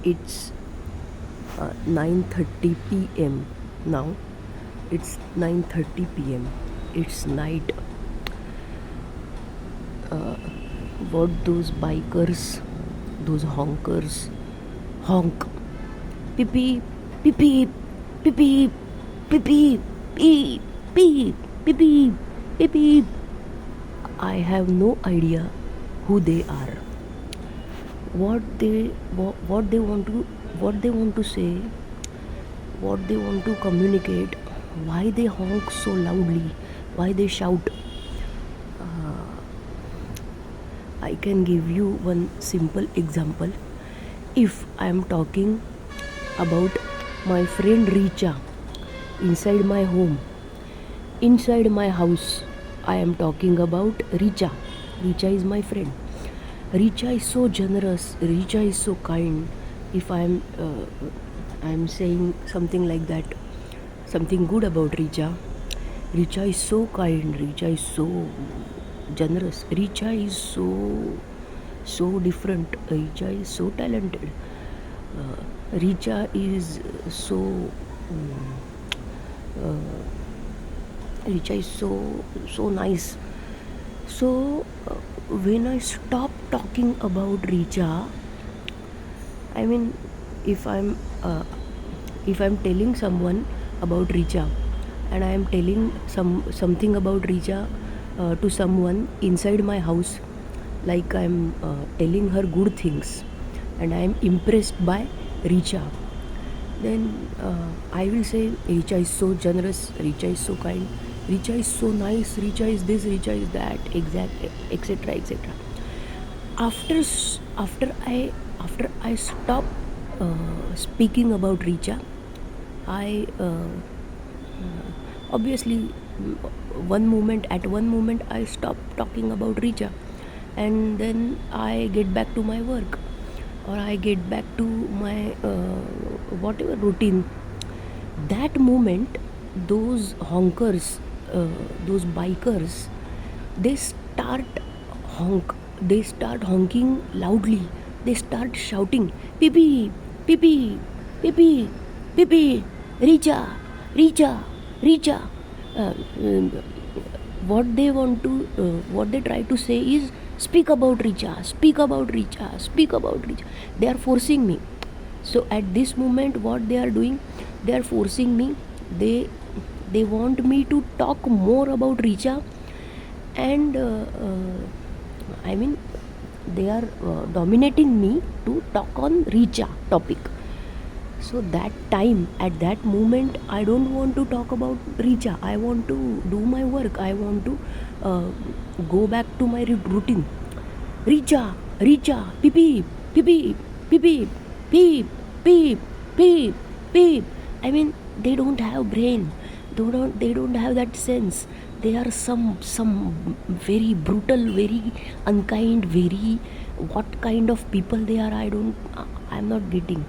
It's 9:30 p.m. now. It's 9:30 p.m. It's night. What those bikers, those honkers honk. Beep beep, beep beep, beep beep, beep beep, beep beep, beep beep, beep beep. I have no idea who they are. What they want to say, what they want to communicate, why they honk so loudly, why they shout. I can give you one simple example. If I am talking about my friend Richa inside my home, inside my house, I am talking about Richa. Richa is my friend. Richa is so generous. Richa is so kind. If I am saying something like that, something good about Richa. Richa is so kind. Richa is so generous. Richa is so different. Richa is so talented. Richa is so Richa is so nice. So when I stop talking about Richa, I mean, if I'm telling someone about Richa, and I am telling something about Richa to someone inside my house, like I am telling her good things, and I am impressed by Richa, then I will say Richa is so generous, Richa is so kind, Richa is so nice, Richa is this, Richa is that, etc., etc. After I stop speaking about Richa, I obviously one moment I stop talking about Richa, and then I get back to my work, or I get back to my whatever routine. That moment, those honkers, those bikers, they start honking loudly. They start shouting, "Pee pee, pee pee, pee pee, pee pee, Richa, Richa, Richa." What they try to say is, speak about Richa, speak about Richa, speak about Richa. They are forcing me. So at this moment, what they are doing, they are forcing me. They want me to talk more about Richa, and I mean, they are dominating me to talk on Richa topic. So at that moment, I don't want to talk about Richa. I want to do my work. I want to go back to my routine. Richa, Richa, beep beep, beep beep, beep beep, beep, beep, beep, beep. I mean, they don't have brain. They don't have that sense. They are some very brutal, very unkind, very what kind of people they are. I'm not getting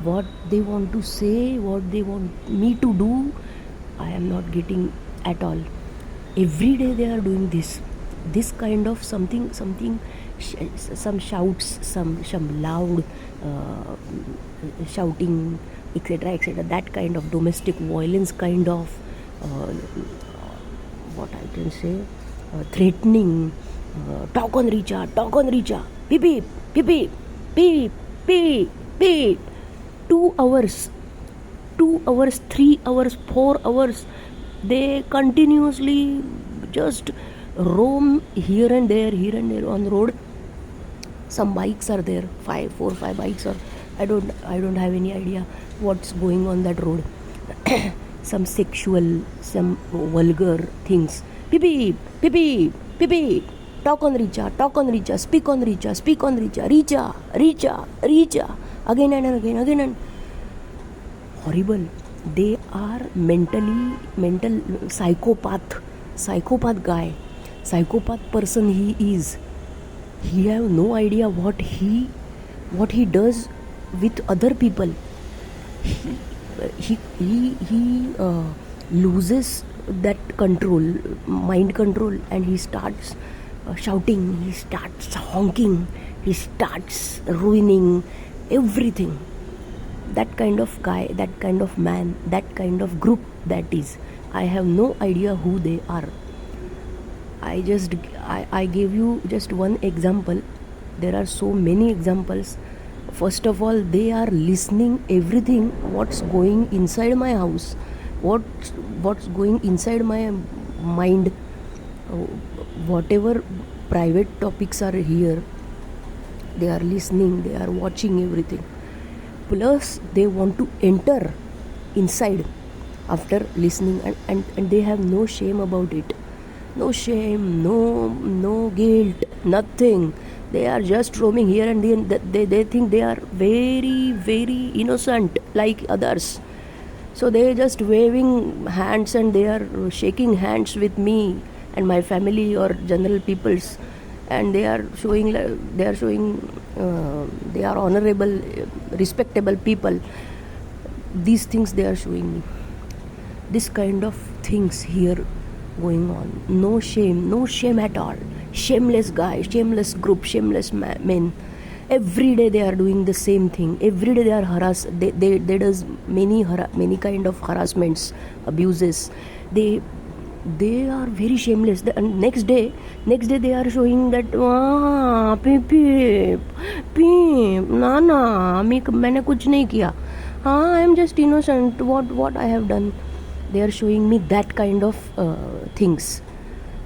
what they want to say, what they want me to do. I am not getting at all. Every day they are doing this kind of something, some shouts, some loud shouting, etc., that kind of domestic violence, kind of what I can say, threatening, talk on Richa, beep beep, beep beep, beep beep, beep. 2 hours, 3 hours, 4 hours, they continuously just roam here and there on the road. Some bikes are there, 4 or 5 bikes, or I don't have any idea what's going on that road. Some sexual, some vulgar things. Beep beep, beep beep, beep beep. Talk on Richa, speak on Richa, Richa, again and horrible. They are mental psychopath guy, psychopath person he is. He have no idea what he does with other people. He loses that mind control, and he starts shouting, he starts honking, he starts ruining everything. that kind of guy, that kind of man, that kind of group, that is, I have no idea who they are. I gave you just one example. There are so many examples. First of all, they are listening everything what's going inside my house, what's going inside my mind, whatever private topics are here, they are listening, they are watching everything. Plus they want to enter inside after listening, and they have no shame about it. No shame, no guilt, nothing. They are just roaming here and then. They think they are very, very innocent like others. So they are just waving hands and they are shaking hands with me and my family or general peoples, and they are showing they are honorable, respectable people. These things they are showing me. This kind of things here going on. No shame at all. Shameless guy, shameless group, shameless men. Every day they are doing the same thing. Every day they are they does many kind of harassments, abuses. They are very shameless. And next day they are showing that peep na मैंने कुछ नहीं किया. I am just innocent. What I have done? They are showing me that kind of things.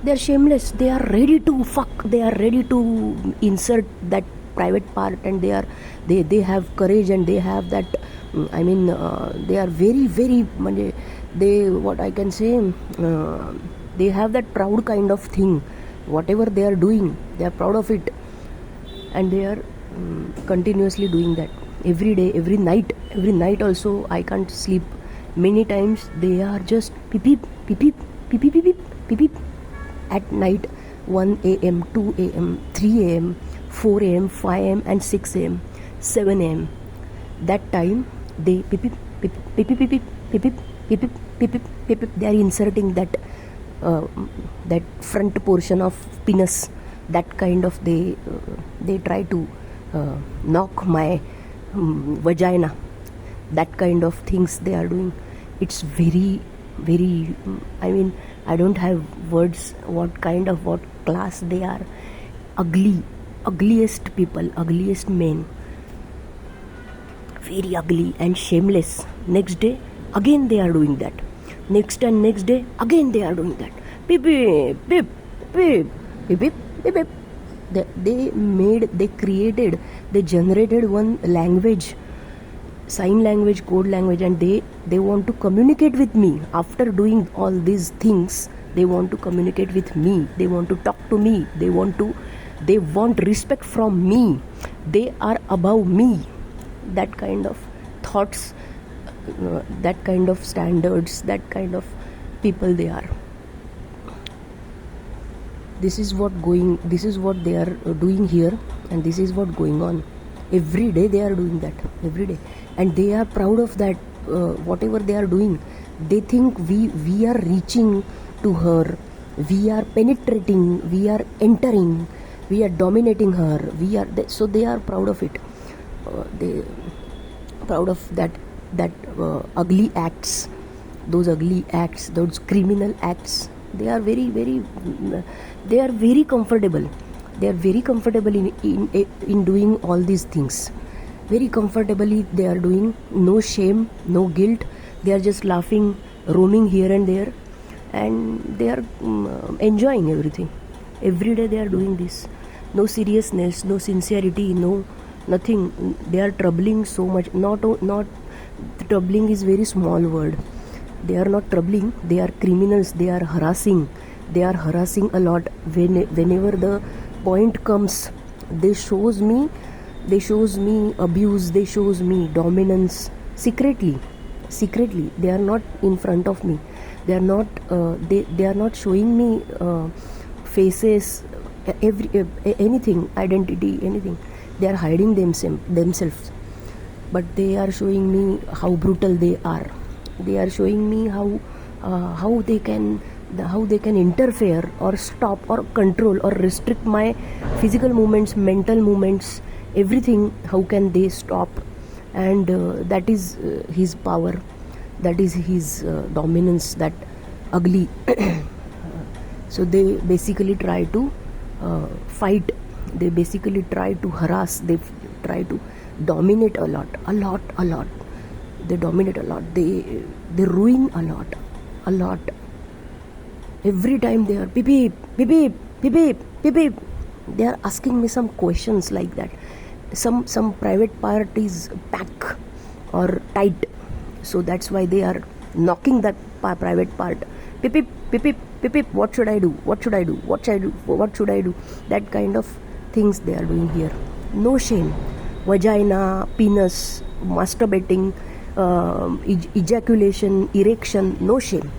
They are shameless. They are ready to fuck. They are ready to insert that private part, and they have courage, and they have that. They are very, very. They, what I can say, they have that proud kind of thing. Whatever they are doing, they are proud of it, and they are continuously doing that every day, every night also. I can't sleep. Many times they are just peep peep peep peep peep peep peep peep peep at night. 1 a.m., 2 a.m., 3 a.m., 4 a.m., 5 a.m. and 6 a.m., 7 a.m. That time they peep peep peep peep peep peep peep peep peep peep peep peep. They are inserting that front portion of penis. That kind of they try to knock my vagina. That kind of things they are doing. It's very, very, I don't have words what class they are. Ugliest people, ugliest men, very ugly and shameless. Next day again they are doing that. Next day again they are doing that. Beep beep beep beep beep beep beep beep. They generated one language, sign language, code language, and they want to communicate with me. After doing all these things, they want to communicate with me. They want to talk to me. They want respect from me. They are above me. That kind of thoughts, that kind of standards, that kind of people they are. This is what they are doing here, and this is what going on. Every day they are doing that, every day, and they are proud of that. Whatever they are doing, they think we are reaching to her, we are penetrating, we are entering, we are dominating her, so they are proud of it. They proud of that ugly acts, those criminal acts. They are very, very, they are very comfortable. They are very comfortable in doing all these things. Very comfortably they are doing. No shame, no guilt. They are just laughing, roaming here and there, and they are enjoying everything. Every day they are doing this. No seriousness, no sincerity, no nothing. They are troubling so much. Not troubling is very small word. They are not troubling. They are criminals. They are harassing. They are harassing a lot. Whenever the point comes, they shows me abuse. They shows me dominance secretly. They are not in front of me. They are not. They are not showing me faces, anything, identity, anything. They are hiding themselves. But they are showing me how brutal they are. They are showing me how they can interfere or stop or control or restrict my physical movements, mental movements, everything. How can they stop and that is his power, that is his dominance, that ugly. So they basically try to fight, they basically try to harass, they try to dominate a lot. They dominate a lot, they ruin a lot. Every time they are beep beep beep beep beep beep beep beep, they are asking me some questions like that. Some private part is pack or tight, so that's why they are knocking that private part. Beep beep beep beep beep beep, what should I do, what should I do, what should I do, that kind of things they are doing here. No shame. Vagina, penis, masturbating, ejaculation, erection, no shame.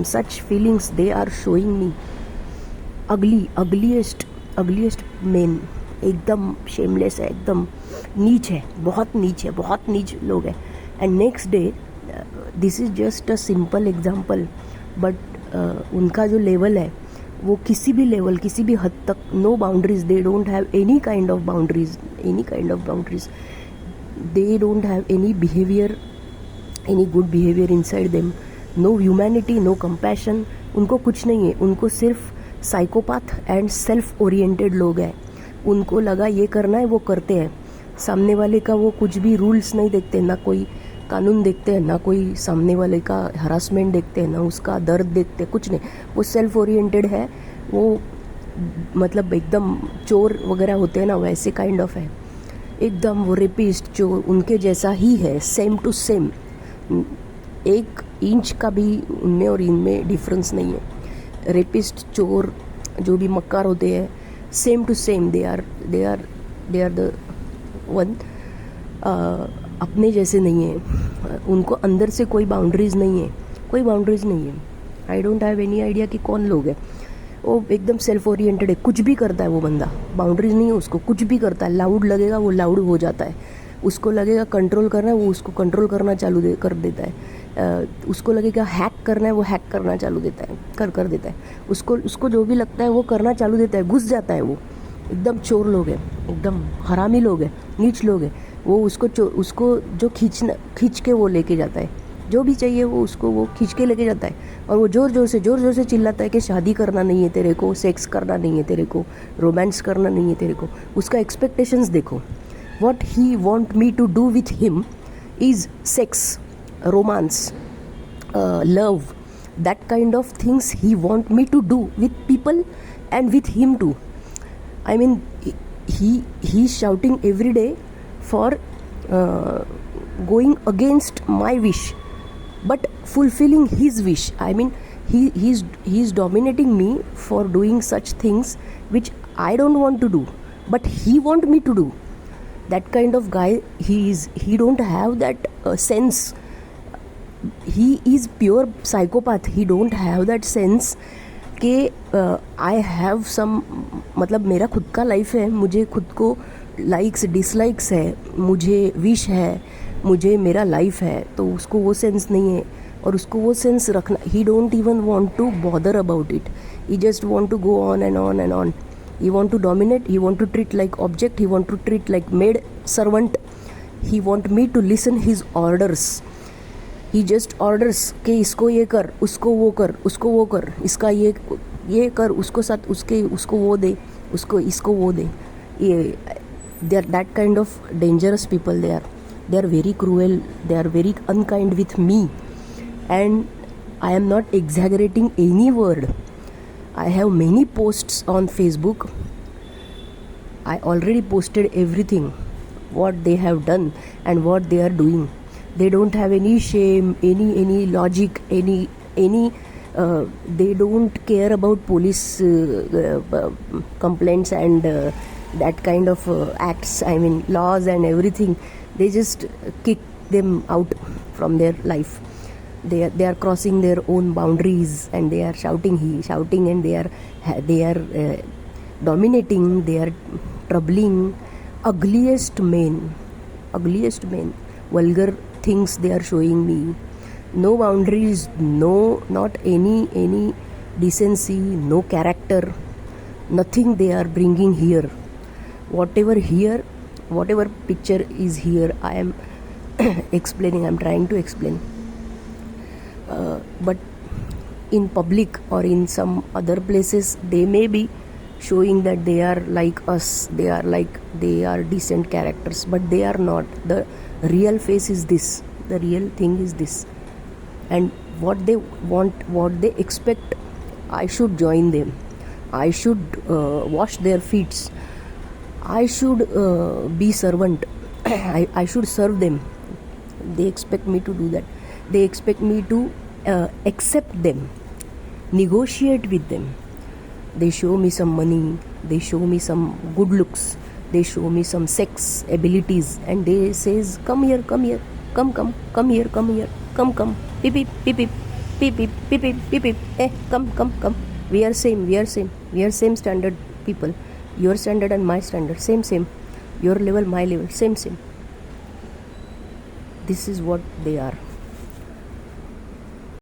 Such feelings they are showing me. ugliest men, एकदम shameless है, एकदम नीच है, बहुत नीच लोग है. And next day, this is just a simple example, but उनका जो लेवल है वो किसी भी लेवल, किसी भी हद तक, no boundaries, they don't have any kind of boundaries, they don't have any behavior, any good behavior inside them, no humanity, no compassion. उनको कुछ नहीं है, उनको सिर्फ साइकोपाथ एंड सेल्फ ओरिएंटेड लोग हैं. उनको लगा ये करना है, वो करते हैं. सामने वाले का वो कुछ भी रूल्स नहीं देखते, ना कोई कानून देखते हैं, ना कोई सामने वाले का हरासमेंट देखते हैं, ना उसका दर्द देखते, कुछ नहीं. वो सेल्फ ओरिएंटेड है, वो मतलब एकदम चोर वगैरह होते हैं ना, वैसे काइंड ऑफ है एकदम. वो रेपिस्ट जो उनके जैसा ही है, सेम टू सेम, 1 इंच का भी उनमें और इनमें डिफरेंस नहीं है. रेपिस्ट, चोर, जो भी मक्कार होते हैं, same to same, they are the one. अपने जैसे नहीं है, उनको अंदर से कोई बाउंड्रीज नहीं है. I don't have any idea कि कौन लोग है. वो एकदम सेल्फ ओरिएंटेड है, कुछ भी करता है वो बंदा, बाउंड्रीज नहीं है उसको, कुछ भी करता है. लाउड लगेगा वो लाउड हो जाता है, उसको लगेगा कंट्रोल करना है वो उसको कंट्रोल करना चालू कर देता है. उसको लगेगा हैक करना है वो हैक करना चालू देता है, कर देता है. उसको जो भी लगता है वो करना चालू देता है, घुस जाता है. वो एकदम चोर लोग हैं, एकदम हरामी लोग हैं, नीच लोग हैं. वो उसको जो खींच के वो लेके जाता है, जो भी चाहिए वो उसको वो खींच के लेके जाता है. और वो जोर जोर से चिल्लाता है कि शादी करना नहीं है तेरे को, सेक्स करना नहीं है तेरे को, रोमांस करना नहीं है तेरे को. उसका एक्सपेक्टेशंस देखो. What he want me to do with him is sex, romance, love, that kind of things he want me to do with people and with him too. I mean, he's shouting every day for going against my wish but fulfilling his wish. I mean, he's dominating me for doing such things which I don't want to do but he want me to do. That kind of guy he is. He don't have that sense. He is pure psychopath. He don't have that sense कि I have some, मतलब मेरा खुद का life है, मुझे खुद को likes dislikes है, मुझे विश है, मुझे मेरा लाइफ है. तो उसको वो सेंस नहीं है, और उसको वो सेंस रखना, he don't even want to bother about it. He just want to go on and on and on. He want to dominate, he want to treat like object, he want to treat like maid servant. He want me to listen his orders. He just orders कि इसको ये कर, उसको वो कर, इसका ये कर, उसको साथ उसको वो दे, उसको इसको वो दे. ये they are that kind of dangerous people. They are very cruel, they are very unkind with me, and I am not exaggerating any word. I have many posts on Facebook. I already posted everything, what they have done and what they are doing. They don't have any shame, any logic, any they don't care about police complaints and that kind of acts. I mean, laws and everything. They just kick them out from their life. They are crossing their own boundaries and they are shouting and they are dominating. They are troubling. Ugliest men, vulgar things they are showing me. No boundaries, not any decency, no character, nothing they are bringing here. Whatever here, whatever picture is here, I am explaining, I'm trying to explain. But in public or in some other places, they may be showing that they are like us, they are decent characters, but they are not. The real face is this, the real thing is this. And what they want, what they expect, I should join them, I should wash their feet, I should be servant, I should serve them. They expect me to do that. They expect me to accept them, negotiate with them. They show me some money, they show me some good looks, they show me some sex abilities, and they says, come here, come here, come here, come here, come, beep beep, beep beep, beep beep, beep beep, beep beep, come. We are same standard people. Your standard and my standard, same. Your level, my level, same. This is what they are.